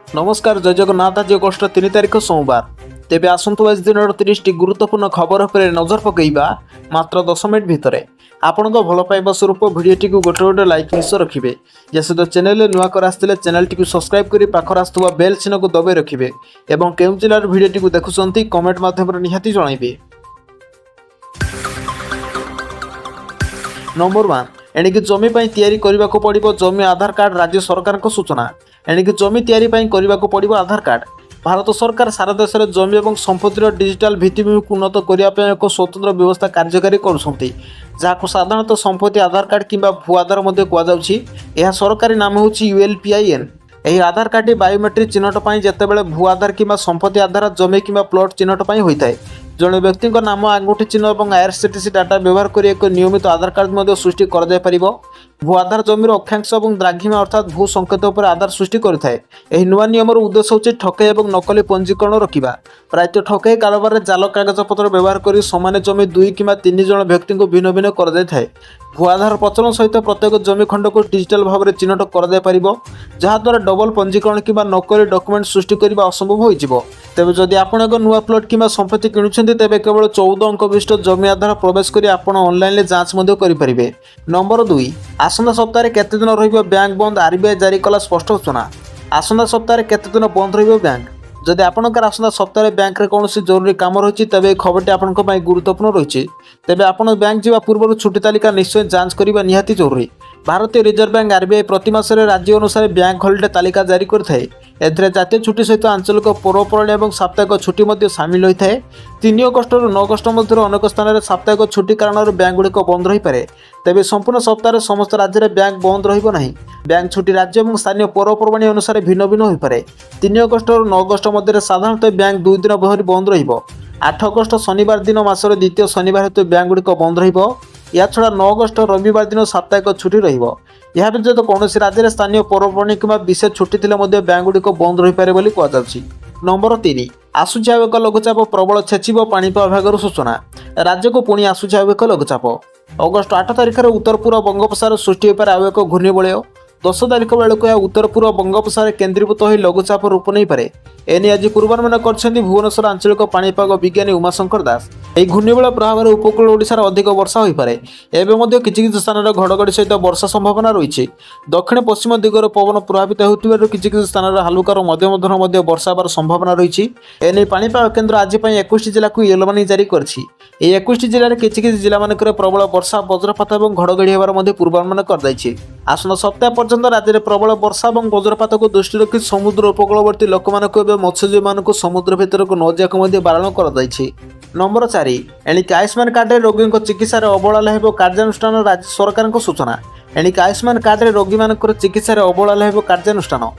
नमस्कार जय जगन्नाथ। आज अगस्ट 3 तारिख सोमवार। तेबे आसंतु आज दिन 30 गुरुत्वपूर्ण खबर पर नजर पकईबा मात्र 10 मिनिट भितर। आपण भल पाइबा स्वरूप भिडियोटी को गोटे गोटे लाइक निश्चय रखिए। या सहित चैनल नुआ कर आसते चैनल टी सब्सक्राइब कर पाखर आसुवा बेल चिन्ह को दबाई रखिए और केउ जिलार भिडियोटी को देखुंत कमेंट माध्यम निहाती जनइबे। नंबर 1 एणिकी जमी तैयारी करने को पड़ो जमी आधार कार्ड। राज्य सरकार को सूचना एणिकी जमी तैयारी करने को पड़ो आधार कार्ड। भारत सरकार सारा देश में जमी और संपत्तिर डिजिटाल भित्तिभूमि को उन्नत करने एक स्वतंत्र व्यवस्था कार्यकारी करुँच जहाँ साधारणतः संपत्ति आधार कार्ड किंबा भू आधार कहुच्छी। सरकारी नाम हूँ ULPIN। यह आधार कार्ड बायोमेट्रिक चिन्हट जितेबाला भू आधार किंबा संपत्ति आधार जमी किंबा प्लॉट चिन्हट होता है। जड़े व्यक्ति नाम आंगुठी चिन्ह और IRCTC डाटा व्यवहार कर एक नियमित आधार कार्ड सृष्टि कर भू आधार जमीर अक्षांश और द्राघिमा अर्थात भू संकेत पर आधार सृष्टि करें। नुआ नियम उद्देश्य होची ठकई और नकली पंजीकरण रखा। प्रायतः ठकई कारोबार जाल कागजपत्र व्यवहार कर समान जमी 2 कि 3 जन व्यक्ति को भिन्न भिन्न कर भू आधार प्रचलन सहित प्रत्येक जमी खंड को डिजिटाल भाव में चिन्हट कर जहाद्वारा डबल पंजीकरण कि नकली डॉक्यूमेंट सृष्टि करने असंभव हो। तेज जदि आप एक नुआ प्लॉट कि संपत्ति किणुंट तेज केवल 14 अंक विशिष्ट जमी आधार प्रवेश कर ऑनलाइन जांच करें। नंबर 2 आसंता सप्ताह केते दिन रहिबो बैंक बंद। RBI जारी कला स्पष्ट सूचना। आसंता सप्ताह केते दिन बंद रहिबो बैंक। जदि आपणकर आसंता सप्ताह बैंक रे कोनोसी जरूरी काम रही तेज खबरटी आपंक गुरुत्वपूर्ण रही। तेज आपण बैंक जावा पूर्व छुट्टी तालिका निश्चय जांच करने निहाती जरूरी। भारतीय रिजर्व बैंक RBI प्रति मासरे राज्य अनुसार बैंक हॉलिडे तालिका जारी करथाय। एथिरे जातीय छुट्टी सहित आंचलिक पर्वपर्वाणी और साप्ताहिक छुट्टी सामिल होता है। 3 अगस्ट और 9 अगस्ट मध्य अनेक स्थान में साप्ताहिक छुट्टी कारण बैंक गुड़िक बंद रही पारे। तेज संपूर्ण सप्ताह समस्त राज्य में बैंक बंद रहिबो नहीं। बैंक छुट्टी राज्य और स्थानीय पर्वपर्वाणी अनुसार भिन्न भिन्न हो पारे। 3 अगस्ट और 9 अगस्ट मध्य साधारणतः बैंक 2 दिन धरी बंद रहिबो। 8 अगस्ट शनिवार दिन मासर द्वितीय शनिवार हेतु बैंक गुड़िक बंद रहिबो। या छड़ा 9 अगस्ट रविवार दिन साप्ताहिक छुट्टी रहिबो। यह व्यतीत कौन राज्य में स्थानीय पर्वपर्वाणी कि विशेष छुट्टी थे बैंक गुड़िक बंद रही पारे बोली कहुच्छी। नंबर 3 आसुची एक लघुचाप प्रबल छेचिब। पाणीपाग विभाग सूचना राज्य को पुणी आसुची एक लघुचाप। अगस्ट 8 तारिख में उत्तर पूर्व बंगोपसागर सृष्टि हो आउ एक घूर्णिबलय। 10 तारिख बेलू यह उत्तर पूर्व बंगोपसागर केन्द्रीभूत हो लघुचाप रूप नहीं पारे। एने आज पूर्वानुमान कर भुवनेश्वर आंचलिक पाणीपाग विज्ञानी उमाशंकर दास। यह घूर्णिबलय प्रभाव में उपकूल ओडिशार अधिक वर्षा हो पारे। एवं किसी स्थान में घड़घड़ी सहित वर्षा संभावना रही। दक्षिण पश्चिम दिगर पवन प्रभावित होता किसी स्थान में हालुकार मध्यम धरण वर्षा होवार संभावना रही। एने पाणीपाग केन्द्र आज 21 जिला को येलो वार्निंग जारी करछि। 21 जिले में किसी जिला मानक प्रबल वर्षा वज्रपात और घड़घड़ी होवार पूर्वानुमान कर आसना सप्ताह पर्यंत राज्य में प्रबल वर्षा और वज्रपात को दृष्टि रखी समुद्र उपकूलवर्ती लोक मत्स्यजीवी मानक समुद्र भितर को न जावाक बारण कर। नंबर 4 एणिक आयुष्मान कार्ड रोगी चिकित्सा अवहेला हो कार्यानुष्ठान। राज्य सरकार को सूचना एणिक आयुष्मान कार्ड रोगी मान चिकित्सा अवहेला हो कार्यानुष्ठान।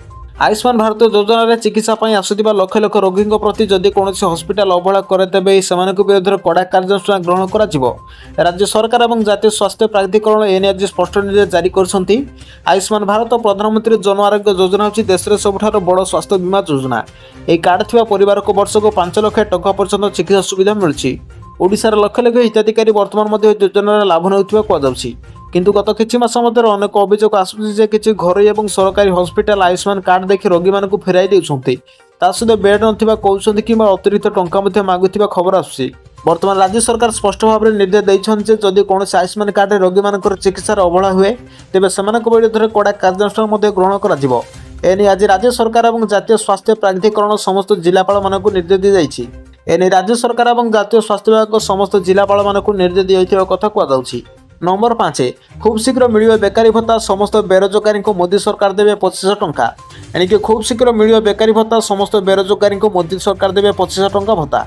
आयुष्मान भारत योजना रे चिकित्सा आसुवा लक्ष लक्ष रोगी प्रति जदि कौन हस्पिटाल अवहेला करे तेबे से विरुद्ध कड़ा कार्यानुष्ठान ग्रहण कर। राज्य सरकार और जातीय स्वास्थ्य प्राधिकरण एने आज स्पष्ट निर्देश जारी कर। आयुष्मान भारत प्रधानमंत्री जन आरोग्य योजना होची देश में सबुठार बड़ स्वास्थ्य बीमा योजना। यह कार्ड थिबा परिवार को वर्ष को 5 लाख टंका पर्यंत चिकित्सा सुविधा मिलुछि। ओडिशार लक्ष लक्ष हिताधिकारी वर्तमान योजना लाभ नेउथिबा कहुछि। किंतु गत किछि मास मध्य अनेक अभियोग आसुछि किछि घरोई और सरकारी हस्पिटाल आयुष्मान कार्ड देखि रोगी मानकु फेराई देउछन्ति। ता सहित बेड नथिबा कहउछन्ति कि अतिरिक्त टंका मध्य मागुथिबा खबर आसुछि। वर्तमान राज्य सरकार स्पष्ट भाव में निर्देश दैछन्ति जदि कौन आयुष्मान कार्ड रोगी मानकर चिकित्सा अवहेला हुए तेबे सेमानक विरुद्ध कड़ा कार्यानुष्ठान ग्रहण कर। एने आज राज्य सरकार और जातीय स्वास्थ्य प्राधिकरण समस्त जिलापाल मानकु निर्देश दी जाइछि। एने राज्य सरकार और जातीय स्वास्थ्य विभाग समस्त जिलापाल मानकु निर्देश दिया कथा कहुछि। नंबर 5 खूब शीघ्र मिलियो बेकारी भत्ता। समस्त बेरोजगारी को मोदी सरकार देवे 2500 टंका। एणिक खूब शीघ्र मिलियो बेकारी भत्ता। समस्त बेरोजगारी को मोदी सरकार देवे 2500 टंका भत्ता।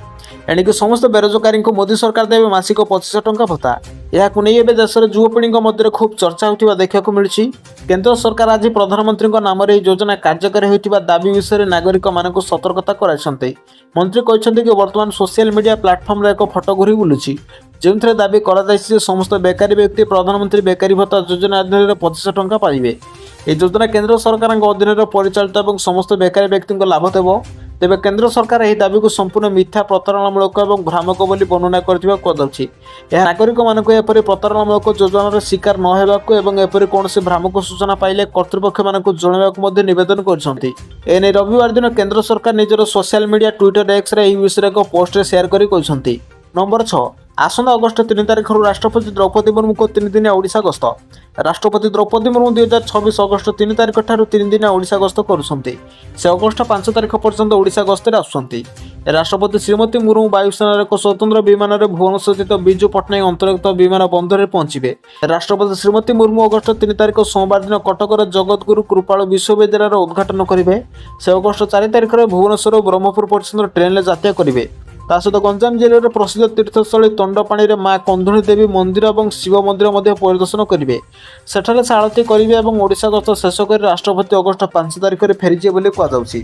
एणिक समस्त बेरोजगारी को मोदी सरकार देवे मासिक 2500 टंका भत्ता। यह नहीं देश में युवपीढ़ी मध्य खूब चर्चा होता देखा मिली। केंद्र सरकार आज प्रधानमंत्री नाम योजना कार्यकारी होता दाबी विषय नागरिक मानक सतर्कता कराई। मंत्री कहते कि वर्तमान सोशल मीडिया प्लाटफर्म एक फटो घूरी बुलूची जो दाबी कर समस्त बेकारी व्यक्ति प्रधानमंत्री बेकारी भत्ता योजना अधीन 2500 टंका पाइबे। यह योजना केंद्र सरकार अधीन परिचालित और समस्त बेकारी व्यक्ति लाभ देव। ତେବେ କେନ୍ଦ୍ର ସରକାର ଏହି ଦାବିକୁ ସମ୍ପୂର୍ଣ୍ଣ ମିଥ୍ୟା, ପ୍ରତାରଣାମୂଳକ ଏବଂ ଭ୍ରାମକ ବୋଲି ବର୍ଣ୍ଣନା କରିଥିବା କୁହାଯାଉଛି। ଏହା ନାଗରିକମାନଙ୍କୁ ଏପରି ପ୍ରତାରଣାମୂଳକ ଯୋଜନାର ଶିକାର ନ ହେବାକୁ ଏବଂ ଏପରି କୌଣସି ଭ୍ରାମକ ସୂଚନା ପାଇଲେ କର୍ତ୍ତୃପକ୍ଷମାନଙ୍କୁ ଜଣାଇବାକୁ ମଧ୍ୟ ନିବେଦନ କରିଛନ୍ତି। ଏନେଇ ରବିବାର ଦିନ କେନ୍ଦ୍ର ସରକାର ନିଜର ସୋସିଆଲ ମିଡ଼ିଆ ଟ୍ୱିଟର ଏକ୍ସରେ ଏହି ବିଷୟରେ ଏକ ପୋଷ୍ଟରେ ସେୟାର କରି କହିଛନ୍ତି। ନମ୍ବର 6, ଆସନ୍ତା ଅଗଷ୍ଟ 3 ତାରିଖରୁ ରାଷ୍ଟ୍ରପତି ଦ୍ରୌପଦୀ ମୁର୍ମୁଙ୍କ 3 ଦିନିଆ ଓଡ଼ିଶା ଗସ୍ତ। ରାଷ୍ଟ୍ରପତି ଦ୍ରୌପଦୀ ମୁର୍ମୁ 2026 ଅଗଷ୍ଟ 3 ତାରିଖ ଠାରୁ 3 ଦିନିଆ ଓଡ଼ିଶା ଗସ୍ତ କରୁଛନ୍ତି। ସେ ଅଗଷ୍ଟ 5 ତାରିଖ ପର୍ଯ୍ୟନ୍ତ ଓଡ଼ିଶା ଗସ୍ତରେ ଆସୁଛନ୍ତି। ରାଷ୍ଟ୍ରପତି ଶ୍ରୀମତୀ ମୁର୍ମୁ ବାୟୁସେନାର ଏକ ସ୍ୱତନ୍ତ୍ର ବିମାନରେ ଭୁବନେଶ୍ୱରସ୍ଥିତ ବିଜୁ ପଟ୍ଟନାୟକ ଅନ୍ତର୍ଗତ ବିମାନ ବନ୍ଦରରେ ପହଞ୍ଚିବେ। ରାଷ୍ଟ୍ରପତି ଶ୍ରୀମତୀ ମୁର୍ମୁ ଅଗଷ୍ଟ 3 ତାରିଖ ସୋମବାର ଦିନ କଟକର ଜଗତଗୁରୁ କୃପାଳ ବିଶ୍ୱବିଦ୍ୟାଳୟର ଉଦ୍ଘାଟନ କରିବେ। ସେ ଅଗଷ୍ଟ 4 ତାରିଖରେ ଭୁବନେଶ୍ୱର ଓ ବ୍ରହ୍ମପୁର ପର୍ଯ୍ୟନ୍ତ ଟ୍ରେନ୍ରେ ଯାତ୍ରା କରିବେ। ତା ସହିତ ଗଞ୍ଜାମ ଜିଲ୍ଲାରେ ପ୍ରସିଦ୍ଧ ତୀର୍ଥସ୍ଥଳୀ ତଣ୍ଡପାଣିରେ ମା କନ୍ଧୁଣୀ ଦେବୀ ମନ୍ଦିର ଏବଂ ଶିବ ମନ୍ଦିର ମଧ୍ୟ ପରିଦର୍ଶନ କରିବେ। ସେଠାରେ ସେ ଆଳତୀ କରିବେ ଏବଂ ଓଡ଼ିଶା ଗସ୍ତ ଶେଷ କରି ରାଷ୍ଟ୍ରପତି ଅଗଷ୍ଟ 5 ତାରିଖରେ ଫେରିଯିବେ ବୋଲି କୁହାଯାଉଛି।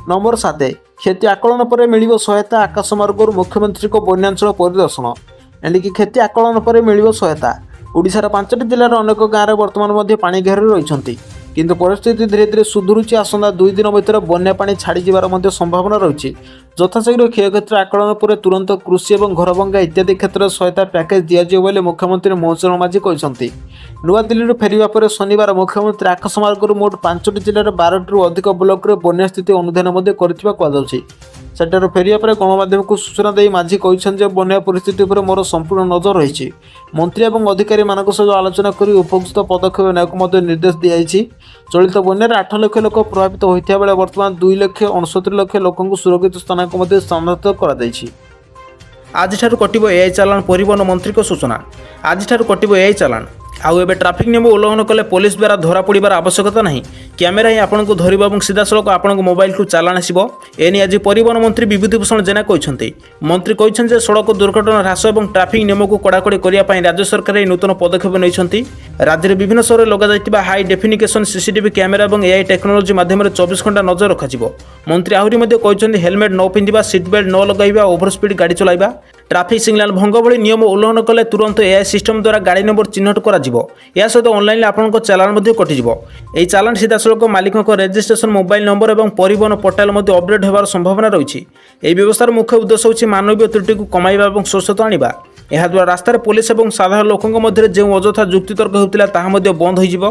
ନମ୍ବର 7, କ୍ଷତି ଆକଳନ ପରେ ମିଳିବ ସହାୟତା, ଆକାଶମାର୍ଗରୁ ମୁଖ୍ୟମନ୍ତ୍ରୀଙ୍କ ବନ୍ୟାଞ୍ଚଳ ପରିଦର୍ଶନ। ଏଣିକି କ୍ଷତି ଆକଳନ ପରେ ମିଳିବ ସହାୟତା। ଓଡ଼ିଶାର 5ଟି ଜିଲ୍ଲାର ଅନେକ ଗାଁରେ ବର୍ତ୍ତମାନ ମଧ୍ୟ ପାଣି ଘେରରେ ରହିଛନ୍ତି, କିନ୍ତୁ ପରିସ୍ଥିତି ଧୀରେ ଧୀରେ ସୁଧୁରୁଛି। ଆସନ୍ତା 2 ଦିନ ଭିତରେ ବନ୍ୟା ପାଣି ଛାଡ଼ିଯିବାର ମଧ୍ୟ ସମ୍ଭାବନା ରହିଛି। ଯଥାଶୀଘ୍ର କ୍ଷୟକ୍ଷତିର ଆକଳନ ପରେ ତୁରନ୍ତ କୃଷି ଏବଂ ଘରଭଙ୍ଗା ଇତ୍ୟାଦି କ୍ଷେତ୍ରରେ ସହାୟତା ପ୍ୟାକେଜ୍ ଦିଆଯିବ ବୋଲି ମୁଖ୍ୟମନ୍ତ୍ରୀ ମୌସୁମୀ ମାଝୀ କହିଛନ୍ତି। ନୂଆଦିଲ୍ଲୀରୁ ଫେରିବା ପରେ ଶନିବାର ମୁଖ୍ୟମନ୍ତ୍ରୀ ଆକାଶମାର୍ଗରୁ ମୋଟ 5ଟି ଜିଲ୍ଲାର 12ଟିରୁ ଅଧିକ ବ୍ଲକରେ ବନ୍ୟା ସ୍ଥିତି ଅନୁଧ୍ୟାନ ମଧ୍ୟ କରିଥିବା କୁହାଯାଉଛି। ସେଠାରୁ ଫେରିବା ପରେ ଗଣମାଧ୍ୟମକୁ ସୂଚନା ଦେଇ ମାଝୀ କହିଛନ୍ତି ଯେ ବନ୍ୟା ପରିସ୍ଥିତି ଉପରେ ମୋର ସମ୍ପୂର୍ଣ୍ଣ ନଜର ରହିଛି। ମନ୍ତ୍ରୀ ଏବଂ ଅଧିକାରୀମାନଙ୍କ ସହ ଆଲୋଚନା କରି ଉପଯୁକ୍ତ ପଦକ୍ଷେପ ନେବାକୁ ମଧ୍ୟ ନିର୍ଦ୍ଦେଶ ଦିଆଯାଇଛି। ଚଳିତ ବନ୍ୟାରେ 8 ଲକ୍ଷ ଲୋକ ପ୍ରଭାବିତ ହୋଇଥିବା ବେଳେ ବର୍ତ୍ତମାନ 2,69 ଲକ୍ଷ ଲୋକଙ୍କୁ ସୁରକ୍ଷିତ ସ୍ଥାନକୁ ମଧ୍ୟ ସ୍ଥାନାନ୍ତରିତ କରାଯାଇଛି। ଆଜିଠାରୁ କଟିବ ଏଆଇ ଚାଲାଣ, ପରିବହନ ମନ୍ତ୍ରୀଙ୍କ ସୂଚନା। ଆଜିଠାରୁ କଟିବ ଏଆଇ ଚାଲାଣ। ଆଉ ଏବେ ଟ୍ରାଫିକ୍ ନିୟମ ଉଲ୍ଲଂଘନ କଲେ ପୋଲିସ ଦ୍ୱାରା ଧରା ପଡ଼ିବାର ଆବଶ୍ୟକତା ନାହିଁ। କ୍ୟାମେରା ହିଁ ଆପଣଙ୍କୁ ଧରିବ ଏବଂ ସିଧାସଳଖ ଆପଣଙ୍କ ମୋବାଇଲକୁ ଚାଲାଣ ଆସିବ। ଏନେଇ ଆଜି ପରିବହନ ମନ୍ତ୍ରୀ ବିଭୂତି ଭୂଷଣ ଜେନା କହିଛନ୍ତି। ମନ୍ତ୍ରୀ କହିଛନ୍ତି ଯେ ସଡ଼କ ଦୁର୍ଘଟଣା ହ୍ରାସ ଏବଂ ଟ୍ରାଫିକ୍ ନିୟମକୁ କଡ଼ାକଡ଼ି କରିବା ପାଇଁ ରାଜ୍ୟ ସରକାର ଏହି ନୂତନ ପଦକ୍ଷେପ ନେଇଛନ୍ତି। ରାଜ୍ୟରେ ବିଭିନ୍ନ ସହରରେ ଲଗାଯାଇଥିବା ହାଇ ଡେଫିନିକେସନ୍ ସିସିଟିଭି କ୍ୟାମେରା ଏବଂ ଏଆଇ ଟେକ୍ନୋଲୋଜି ମାଧ୍ୟମରେ 24 ଘଣ୍ଟା ନଜର ରଖାଯିବ। ମନ୍ତ୍ରୀ ଆହୁରି ମଧ୍ୟ କହିଛନ୍ତି ହେଲମେଟ୍ ନ ପିନ୍ଧିବା, ସିଟ୍ ବେଲ୍ଟ ନ ଲଗାଇବା, ଓଭର ସ୍ପିଡ୍ ଗାଡ଼ି ଚଲାଇବା, ଟ୍ରାଫିକ୍ ସିଗ୍ନାଲ ଭଙ୍ଗ ଭଳି ନିୟମ ଉଲ୍ଲଂଘନ କଲେ ତୁରନ୍ତ ଏଆଇ ସିଷ୍ଟମ ଦ୍ୱାରା ଗାଡ଼ି ନମ୍ବର ଚିହ୍ନଟ କରାଯିବ। ଏହା ସହିତ ଅନଲାଇନରେ ଆପଣଙ୍କ ଚାଲାଣ ମଧ୍ୟ କଟିଯିବ। ଏହି ଚାଲାଣ ସିଧାସଳଖ ମାଲିକଙ୍କ ରେଜିଷ୍ଟ୍ରେସନ, ମୋବାଇଲ ନମ୍ବର ଏବଂ ପରିବହନ ପୋର୍ଟାଲ ମଧ୍ୟ ଅପଡେଟ୍ ହେବାର ସମ୍ଭାବନା ରହିଛି। ଏହି ବ୍ୟବସ୍ଥାର ମୁଖ୍ୟ ଉଦ୍ଦେଶ୍ୟ ହେଉଛି ମାନବୀୟ ତ୍ରୁଟିକୁ କମାଇବା ଏବଂ ସ୍ୱଚ୍ଛତା ଆଣିବା। ଏହାଦ୍ୱାରା ରାସ୍ତାରେ ପୋଲିସ ଏବଂ ସାଧାରଣ ଲୋକଙ୍କ ମଧ୍ୟରେ ଯେଉଁ ଅଯଥା ଯୁକ୍ତିତର୍କ ହେଉଥିଲା ତାହା ମଧ୍ୟ ବନ୍ଦ ହୋଇଯିବ।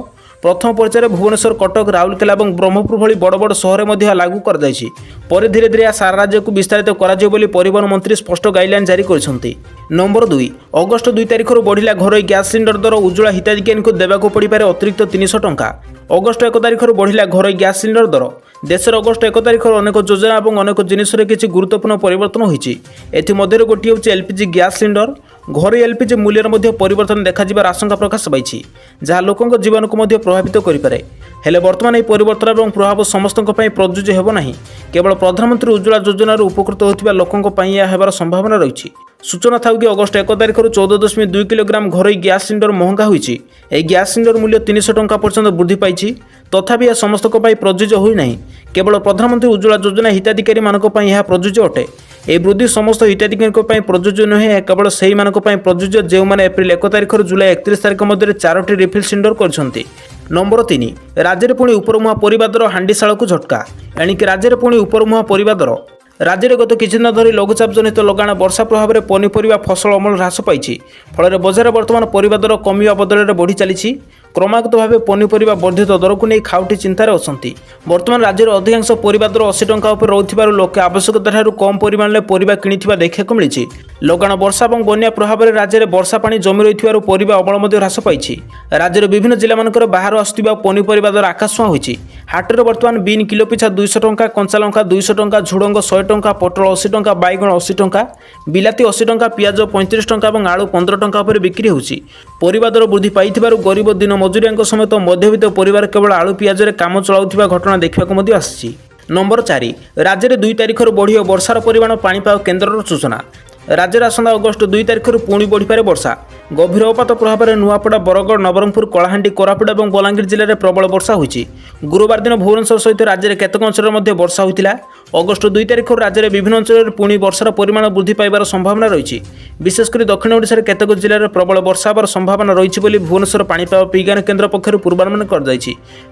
ପ୍ରଥମ ପର୍ଯ୍ୟାୟରେ ଭୁବନେଶ୍ୱର, କଟକ, ରାଉରକେଲା ଏବଂ ବ୍ରହ୍ମପୁର ଭଳି ବଡ଼ ବଡ଼ ସହରରେ ମଧ୍ୟ ଏହା ଲାଗୁ କରାଯାଇଛି। ପରେ ଧୀରେ ଧୀରେ ଏହା ସାରା ରାଜ୍ୟକୁ ବିସ୍ତାରିତ କରାଯିବ ବୋଲି ପରିବହନ ମନ୍ତ୍ରୀ ସ୍ପଷ୍ଟ ଗାଇଡଲାଇନ୍ ଜାରି କରିଛନ୍ତି। ନମ୍ବର 2, ଅଗଷ୍ଟ 2 ତାରିଖରୁ ବଢ଼ିଲା ଘରୋଇ ଗ୍ୟାସ୍ ସିଲିଣ୍ଡର ଦର। ଉଜ୍ଜ୍ୱଳା ହିତାଧିକାରୀଙ୍କୁ ଦେବାକୁ ପଡ଼ିପାରେ ଅତିରିକ୍ତ 300 ଟଙ୍କା। ଅଗଷ୍ଟ 1 ତାରିଖରୁ ବଢ଼ିଲା ଘରୋଇ ଗ୍ୟାସ୍ ସିଲିଣ୍ଡର ଦର। ଦେଶରେ ଅଗଷ୍ଟ 1 ତାରିଖରୁ ଅନେକ ଯୋଜନା ଏବଂ ଅନେକ ଜିନିଷରେ କିଛି ଗୁରୁତ୍ୱପୂର୍ଣ୍ଣ ପରିବର୍ତ୍ତନ ହୋଇଛି। ଏଥିମଧ୍ୟରୁ ଗୋଟିଏ ହେଉଛି ଏଲ୍ପିଜି ଗ୍ୟାସ୍ ସିଲିଣ୍ଡର। ଘରୋଇ ଏଲ୍ପିଜି ମୂଲ୍ୟରେ ମଧ୍ୟ ପରିବର୍ତ୍ତନ ଦେଖାଯିବାର ଆଶଙ୍କା ପ୍ରକାଶ ପାଇଛି, ଯାହା ଲୋକଙ୍କ ଜୀବନକୁ ମଧ୍ୟ ପ୍ରଭାବିତ କରିପାରେ। ହେଲେ ବର୍ତ୍ତମାନ ଏହି ପରିବର୍ତ୍ତନ ଏବଂ ପ୍ରଭାବ ସମସ୍ତଙ୍କ ପାଇଁ ପ୍ରଯୁଜ୍ୟ ହେବ ନାହିଁ। କେବଳ ପ୍ରଧାନମନ୍ତ୍ରୀ ଉଜ୍ଜ୍ୱଳା ଯୋଜନାରୁ ଉପକୃତ ହେଉଥିବା ଲୋକଙ୍କ ପାଇଁ ଏହା ହେବାର ସମ୍ଭାବନା ରହିଛି। ସୂଚନା ଥାଉ କି ଅଗଷ୍ଟ 1 ତାରିଖରୁ 14.2 କିଲୋଗ୍ରାମ ଘରୋଇ ଗ୍ୟାସ୍ ସିଲିଣ୍ଡର ମହଙ୍ଗା ହୋଇଛି। ଏହି ଗ୍ୟାସ୍ ସିଲିଣ୍ଡର ମୂଲ୍ୟ 300 ଟଙ୍କା ପର୍ଯ୍ୟନ୍ତ ବୃଦ୍ଧି ପାଇଛି। ତଥାପି ଏହା ସମସ୍ତଙ୍କ ପାଇଁ ପ୍ରଯୁଜ୍ୟ ହୋଇନାହିଁ। କେବଳ ପ୍ରଧାନମନ୍ତ୍ରୀ ଉଜ୍ଜ୍ୱଳା ଯୋଜନା ହିତାଧିକାରୀମାନଙ୍କ ପାଇଁ ଏହା ପ୍ରଯୁଜ୍ୟ ଅଟେ। ଏହି ବୃଦ୍ଧି ସମସ୍ତ ହିତାଧିକାରୀଙ୍କ ପାଇଁ ପ୍ରଯୁଜ୍ୟ ନୁହେଁ। ଏହା କେବଳ ସେହିମାନଙ୍କ ପାଇଁ ପ୍ରଯୁଜ୍ୟ ଯେଉଁମାନେ ଏପ୍ରିଲ 1 ତାରିଖରୁ ଜୁଲାଇ 31 ତାରିଖ ମଧ୍ୟରେ 4ଟି ରିଫିଲ୍ ସିଲିଣ୍ଡର କରିଛନ୍ତି। ନମ୍ବର 3, ରାଜ୍ୟରେ ପୁଣି ଉପରମୁହାଁ ପରିବା ଦର, ହାଣ୍ଡିଶାଳକୁ ଝଟକା। ଏଣିକି ରାଜ୍ୟରେ ପୁଣି ଉପରମୁହାଁ ପରିବା ଦର। ରାଜ୍ୟରେ ଗତ କିଛି ଦିନ ଧରି ଲଘୁଚାପ ଜନିତ ଲଗାଣ ବର୍ଷା ପ୍ରଭାବରେ ପନିପରିବା ଫସଲ ଅମଳ ହ୍ରାସ ପାଇଛି। ଫଳରେ ବଜାରରେ ବର୍ତ୍ତମାନ ପରିବା ଦର କମିବା ବଦଳରେ ବଢ଼ି ଚାଲିଛି। କ୍ରମାଗତ ଭାବେ ପନିପରିବା ବର୍ଦ୍ଧିତ ଦରକୁ ନେଇ ଖାଉଟି ଚିନ୍ତାରେ ଅଛନ୍ତି। ବର୍ତ୍ତମାନ ରାଜ୍ୟର ଅଧିକାଂଶ ପରିବା ଦର 80 ଟଙ୍କା ଉପରେ ରହୁଥିବାରୁ ଲୋକେ ଆବଶ୍ୟକତାଠାରୁ କମ୍ ପରିମାଣରେ ପରିବା କିଣିଥିବା ଦେଖିବାକୁ ମିଳିଛି। ଲଗାଣ ବର୍ଷା ଏବଂ ବନ୍ୟା ପ୍ରଭାବରେ ରାଜ୍ୟରେ ବର୍ଷା ପାଣି ଜମି ରହିଥିବାରୁ ପରିବା ଅମଳ ମଧ୍ୟ ହ୍ରାସ ପାଇଛି। ରାଜ୍ୟର ବିଭିନ୍ନ ଜିଲ୍ଲାମାନଙ୍କରେ ବାହାରୁ ଆସୁଥିବା ପନିପରିବା ଦର ଆକାଶଛୁଆଁ ହୋଇଛି। ହାଟରେ ବର୍ତ୍ତମାନ ବିନ୍ କିଲୋ ପିଛା 200 ଟଙ୍କା, କଞ୍ଚାଲଙ୍କା 200 ଟଙ୍କା, ଝୁଡ଼ଙ୍ଗ 100 ଟଙ୍କା, ପୋଟଳ 80 ଟଙ୍କା, ବାଇଗଣ 80 ଟଙ୍କା, ବିଲାତି 80 ଟଙ୍କା, ପିଆଜ 35 ଟଙ୍କା ଏବଂ ଆଳୁ 15 ଟଙ୍କା ଉପରେ ବିକ୍ରି ହେଉଛି। ପରିବା ଦର ବୃଦ୍ଧି ପାଇଥିବାରୁ ଗରିବ ଦିନ ମଜୁରିଆଙ୍କ ସମେତ ମଧ୍ୟବିତ୍ତ ପରିବାର କେବଳ ଆଳୁ ପିଆଜରେ କାମ ଚଳାଉଥିବା ଘଟଣା ଦେଖିବାକୁ ମଧ୍ୟ ଆସିଛି। ନମ୍ବର 4, ରାଜ୍ୟରେ 2 ତାରିଖରୁ ବଢ଼ିବ ବର୍ଷାର ପରିମାଣ, ପାଣିପାଗ କେନ୍ଦ୍ରର ସୂଚନା। ରାଜ୍ୟରେ ଆସନ୍ତା ଅଗଷ୍ଟ 2 ତାରିଖରୁ ପୁଣି ବଢ଼ିପାରେ ବର୍ଷା। गभीरपात प्रभाव में नुआपड़ा बरगढ़ नवरंगपुर कलाहांडी कोरापुट और बलांगीर जिले में प्रबल वर्षा होती। गुरुवार दिन भुवनेश्वर सहित राज्य में केतक अंचल में वर्षा होता। अगस्ट 2 तारिख राज्य में विभिन्न अंचल में पुणी वर्षार परिमाण वृद्धि पाइबार संभावना रही। विशेषकर दक्षिण ओडिशार केतक जिले में प्रबल वर्षा होवार संभावना रही बोली भुवनेश्वर पाणीपाग विज्ञान केन्द्र पक्षर पूर्वानुमान कर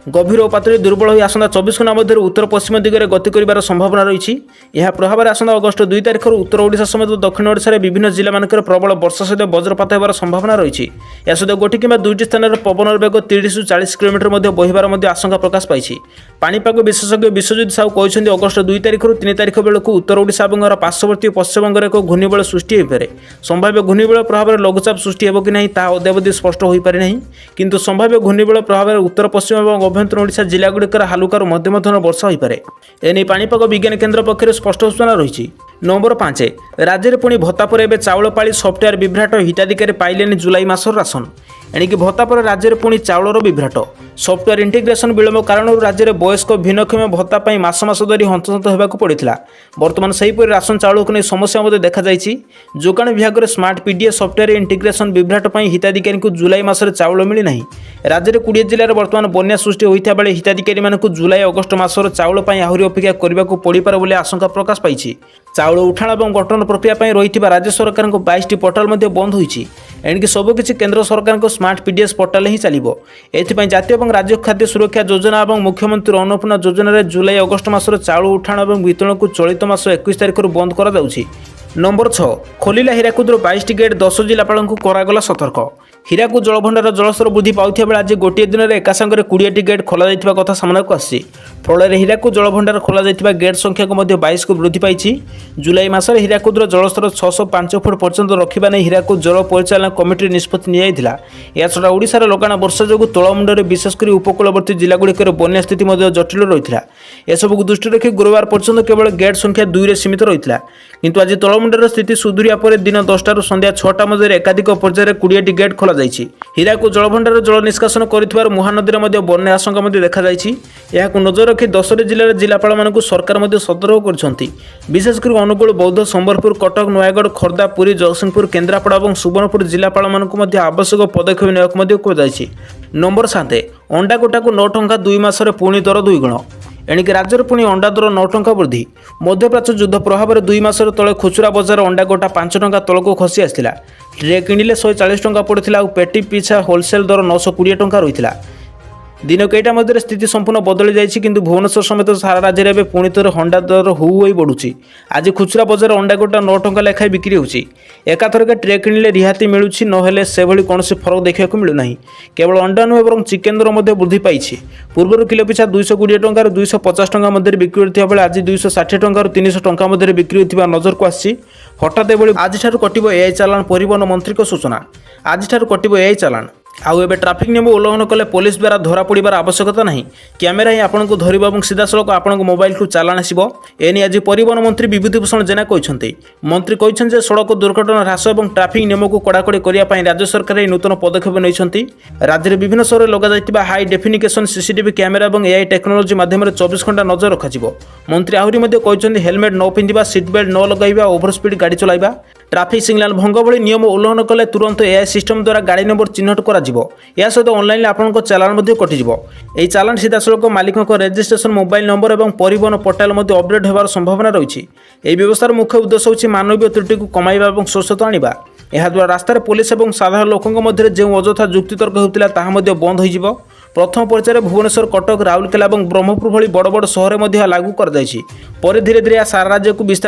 गभीरपात दुर्बल हो आसंता 24 घंटा मध्य उत्तर पश्चिम दिगरे गति कर संभावना रही। यह प्रभाव में आसंता अगस्ट 2 तारिख उत्तर ओडिशा समेत दक्षिण ओडिशार विभिन्न जिला मानकर प्रबल वर्षा सहित वज्रपात होवार संभावना रही। या सहित गोटे किंवा दुईटी स्थान में पवन बेग 30 ରୁ 40 किलोमीटर बहिबार आशंका प्रकाश पाई। पाणीपाग विशेषज्ञ विश्वजित साहू कहते अगस्ट 2 तारिख 3 तारिख बेलू उत्तर ओडिशा और पार्श्ववर्ती पश्चिमबंग एक घूर्णिबल सृष्टि होपे। संभाव्य घूर्णिबल प्रभाव में लघुचाप सृष्टि हो कि नहीं ताहा अद्यावधि स्पष्ट हो पारि नहीं, किंतु संभाव्य घूर्णिबल प्रभाव में उत्तर पश्चिम और अभ्यंतर ओडिशा जिलागुड़िकर हालुकार मध्यम धरण वर्षा होपे। एने पाणीपाग विज्ञान केन्द्र पक्षर स्पष्ट सूचना रही। नंबर 5 राज्य में पुणी भत्ता पर एवं चाउल पाली सफ्टवेयर विभ्राट हिताधिकारी पाइले जुलाई मासर राशन। एणिकी भत्ता पर राज्य में पुणी चाउलर विभ्राट सफ्टवेयर इंटीग्रेशन विलंब कारण राज्य में वयस्क भिन्नक्षम भत्ता मास मास धरी हंतसंत होगा पड़ा। बर्तमान सेहीपरि राशन चाउल को नहीं समस्या देखा जोगाण विभाग में smart PDS software integration Vibhrat हिताधिकारी को जुलाई मासरे चाउल मिलना। राज्य में 20 जिले में बर्तमान बन्या सृष्टि होता बेले हिताधिकारी जुलाई अगस्ट मासर चाउल आहरी अपेक्षा करने को पड़पार बोली आशंका प्रकाश पाई। चाउल उठाण और गठन प्रक्रिया रही राज्य सरकार 22टी पोर्टाल बंद होती। एणिकी सबकिछि केंद्र सरकार स्मार्ट पीडीएस पोर्टाल ही चलिबो। एथिपाई जातीय और राज्य खाद्य सुरक्षा योजना और मुख्यमंत्री अन्नपूर्णा योजना रे जुलाई अगस्ट मासर चाउल उठाण और वितरण को चलित मास 21 तारिख बंद करा जाउछि। नंबर 6 खोलिला हीराकुदर 22टी गेट 10 जिलापाल को करागला सतर्क। हीराकुद जलभंडार जलस्तर वृद्धि पाउथिया बेले आज गोटे दिन में एका संगे 20टी गेट खोल कथा सामना को आसी। फल हीराकुद जलभंडार खोल गेट संख्या को 22 को वृद्धि पाई। जुलाई मास हीराकुदर जलस्तर 605 फुट पर्यंत रखा नहीं हीराकुद जल परिचालन कमिटी निष्पत्ति निया। याछड़ा ओडिशार लगाण वर्षा जो तलमुंडे विशेषकर उपकूलवर्ती जिलागुड़िकर बन्या स्थिति जटिल रही। एसबू दृष्टि रखी गुरुवार पर्यंत केवल गेट संख्या 2 रे सीमित रही, किंतु आज तलमुंडर स्थिति सुधुरिया पर दिन 10 ରୁ संध्या 6ଟା मध्य एकाधिक पर्यायर 20टी गेट खोल हीराकुद जलभंडार जल निष्कासन कर महानदी में बन्या आशंका देखा यह नजर रखी 10ଟି जिले जिलापाल मानक सरकार सतर्क कर विशेषकर अनुगुल बौद्ध संबलपुर कटक नयागढ़ खोर्धा पुरी जगतसिंहपुर केन्द्रापड़ा और सुवर्णपुर जिलापाल मानक आवश्यक पदक्षेप नेबाक। नंबर 7 अंडा गोटा को 9 टंका 2 मासरे पुणी दर 2 गुण। एणिकी राज्य में पुणी अंडा दर 9 टंका वृद्धि। मध्यप्राच्य युद्ध प्रभाव में 2 मास तले खुचुरा बजार अंडा गोटा 5 टंका तलक खसी आसाला। ट्रे किणिले 140 टंका पड़ता और पेटी पिछा होलसेल दर 920 टंका रही। दिन कईटा मध्य स्थिति संपूर्ण बदली जाइए, किंतु भुवनेश्वर समेत सारा राज्य में पुणी थोड़े अंडा दर हु हो बढ़ुची। आज खुचुरा बजार अंडा गोटा 9 टंका लेखाएं बिक्री होची। एकाथरके ट्रे किणिले रिहाती मिलूची नहेले सेभली कौनसी फरक देखा मिलूना। केवल अंडा नुहे और चिकेन दर वृद्धि पाई। पूर्व किलो पिछा 220 टंका 250 टंका मध्य बिक्री होता बेले आज 260 टंका 300 टंका मध्य बिक्री होता नजर को आसी। हठात एभली आज कटिब एआई चालान परिवहन मंत्री सूचना। आज कटिब एआई चालान। आउ एबे ट्राफिक नियम उल्लंघन कले पुलिस द्वारा धरा पड़ार आवश्यकता नहीं। कैमेरा ही आपको धरब और सीधासलख आपको मोबाइल को चालान आसब। एने आज परिवहन मंत्री विभूतिभूषण जेना कहते। मंत्री कहते सड़क दुर्घटना ह्रास और ट्राफिक नियम को कड़ाकड़ी करने राज्य सरकार नूतन पदक्षेप नहीं। राज्य में विभिन्न सहर लगा हाई डेफिनिकेशन सीसीटीवी कैमेरा और एआई टेक्नोलोजी माध्यम 24 घंटा नजर रखा। मंत्री आहरी कहते हेलमेट न पिंधा सीट बेल्ट न लगाइबा ओभर स्पीड गाड़ी चलाइबा ट्राफिक सिग्नाल भंग भली नियम उल्लंघन कले तुरंत एआई सिस्टम द्वारा गाड़ी नंबर चिन्हट करा या सहित ऑनलाइन आपंक चालान कटिजिवो। यह चालान सीधासलख मालिक रेजिस्ट्रेशन मोबाइल नंबर और परिवहन पोर्टाल अपडेट होवार संभावना रही। यह व्यवस्थार मुख्य उद्देश्य होछि मानवीय त्रुटि को कमाइबा और स्वच्छता आनिबा। एहाद्वारा रास्तार पुलिस और साधारण लोकों मध्य जो अଯଥା जुक्तितर्क होता ताहा मध्य बंद हो। प्रथम पर्यायर भुवनेश्वर कटक राउरकेला और ब्रह्मपुर भली बड़ बड़ सहर लागू कर धीरे धीरे सारा राज्य को विस्तार